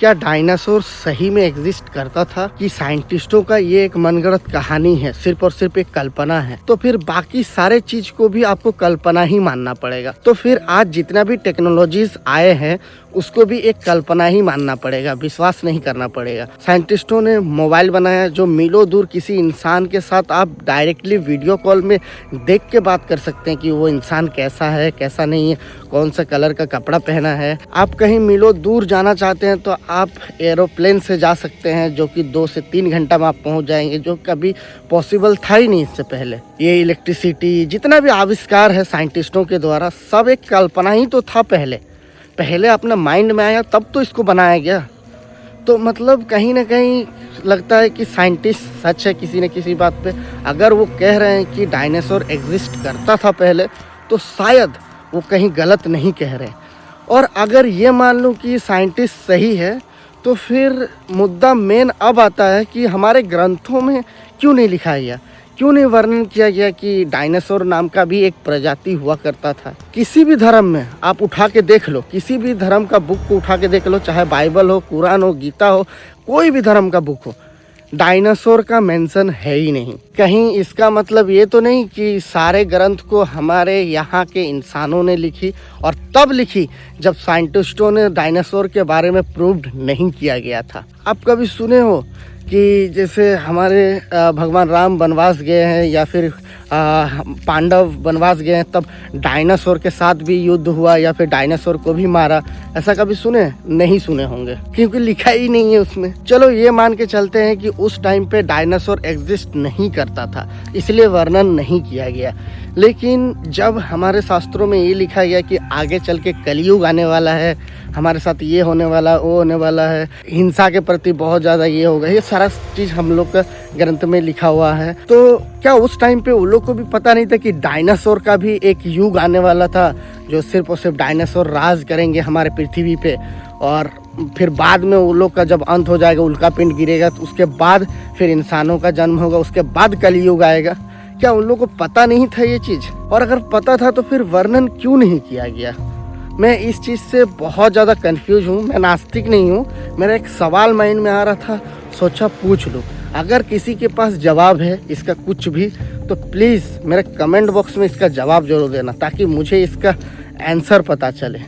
क्या डायनासोर सही में एग्जिस्ट करता था कि साइंटिस्टों का ये एक मनगढ़ंत कहानी है, सिर्फ और सिर्फ एक कल्पना है? तो फिर बाकी सारे चीज को भी आपको कल्पना ही मानना पड़ेगा। तो फिर आज जितना भी टेक्नोलॉजीज आए हैं उसको भी एक कल्पना ही मानना पड़ेगा, विश्वास नहीं करना पड़ेगा। साइंटिस्टों ने मोबाइल बनाया जो मीलों दूर किसी इंसान के साथ आप डायरेक्टली वीडियो कॉल में देख के बात कर सकते हैं कि वो इंसान कैसा है, कैसा नहीं है, कौन सा कलर का कपड़ा पहना है। आप कहीं मीलों दूर जाना चाहते हैं तो आप एरोप्लेन से जा सकते हैं, जो कि 2 से 3 घंटा में आप पहुंच जाएंगे, जो कभी पॉसिबल था ही नहीं इससे पहले। ये इलेक्ट्रिसिटी, जितना भी आविष्कार है साइंटिस्टों के द्वारा, सब एक कल्पना ही तो था। पहले अपना माइंड में आया तब तो इसको बनाया गया। तो मतलब कहीं ना कहीं लगता है कि साइंटिस्ट सच है किसी न किसी बात पे। अगर वो कह रहे हैं कि डायनासोर एग्जिस्ट करता था पहले, तो शायद वो कहीं गलत नहीं कह रहे। और अगर ये मान लूँ कि साइंटिस्ट सही है, तो फिर मुद्दा मेन अब आता है कि हमारे ग्रंथों में क्यों नहीं लिखा गया, क्यों नहीं वर्णन किया गया कि डायनासोर नाम का भी एक प्रजाति हुआ करता था। किसी भी धर्म में आप उठा के देख लो, किसी भी धर्म का बुक को उठा के देख लो, चाहे बाइबल हो, कुरान हो, गीता हो, कोई भी धर्म का बुक हो, डायनासोर का मेंशन है ही नहीं कहीं। इसका मतलब ये तो नहीं कि सारे ग्रंथ को हमारे यहाँ के इंसानों ने लिखी और तब लिखी जब साइंटिस्टों ने डायनासोर के बारे में प्रूव्ड नहीं किया गया था। आप कभी सुने हो कि जैसे हमारे भगवान राम वनवास गए हैं या फिर पांडव वनवास गए हैं, तब डायनासोर के साथ भी युद्ध हुआ या फिर डायनासोर को भी मारा? ऐसा कभी सुने? नहीं सुने होंगे, क्योंकि लिखा ही नहीं है उसमें। चलो ये मान के चलते हैं कि उस टाइम पे डायनासोर एग्जिस्ट नहीं करता था, इसलिए वर्णन नहीं किया गया। लेकिन जब हमारे शास्त्रों में ये लिखा गया कि आगे चल के कलयुग आने वाला है, हमारे साथ ये होने वाला, वो होने वाला है, हिंसा के प्रति बहुत ज़्यादा ये होगा, ये सारा चीज़ हम लोग का ग्रंथ में लिखा हुआ है। तो क्या उस टाइम पे उन लोग को भी पता नहीं था कि डायनासोर का भी एक युग आने वाला था, जो सिर्फ और सिर्फ डायनासोर राज करेंगे हमारे पृथ्वी पे, और फिर बाद में उन लोग का जब अंत हो जाएगा, उल्का पिंड गिरेगा, तो उसके बाद फिर इंसानों का जन्म होगा, उसके बाद कलयुग आएगा? क्या उन लोगों को पता नहीं था ये चीज़? और अगर पता था तो फिर वर्णन क्यों नहीं किया गया? मैं इस चीज़ से बहुत ज़्यादा कंफ्यूज हूँ। मैं नास्तिक नहीं हूँ, मेरा एक सवाल माइंड में आ रहा था, सोचा पूछ लूँ। अगर किसी के पास जवाब है इसका कुछ भी, तो प्लीज़ मेरे कमेंट बॉक्स में इसका जवाब जरूर देना, ताकि मुझे इसका आंसर पता चले।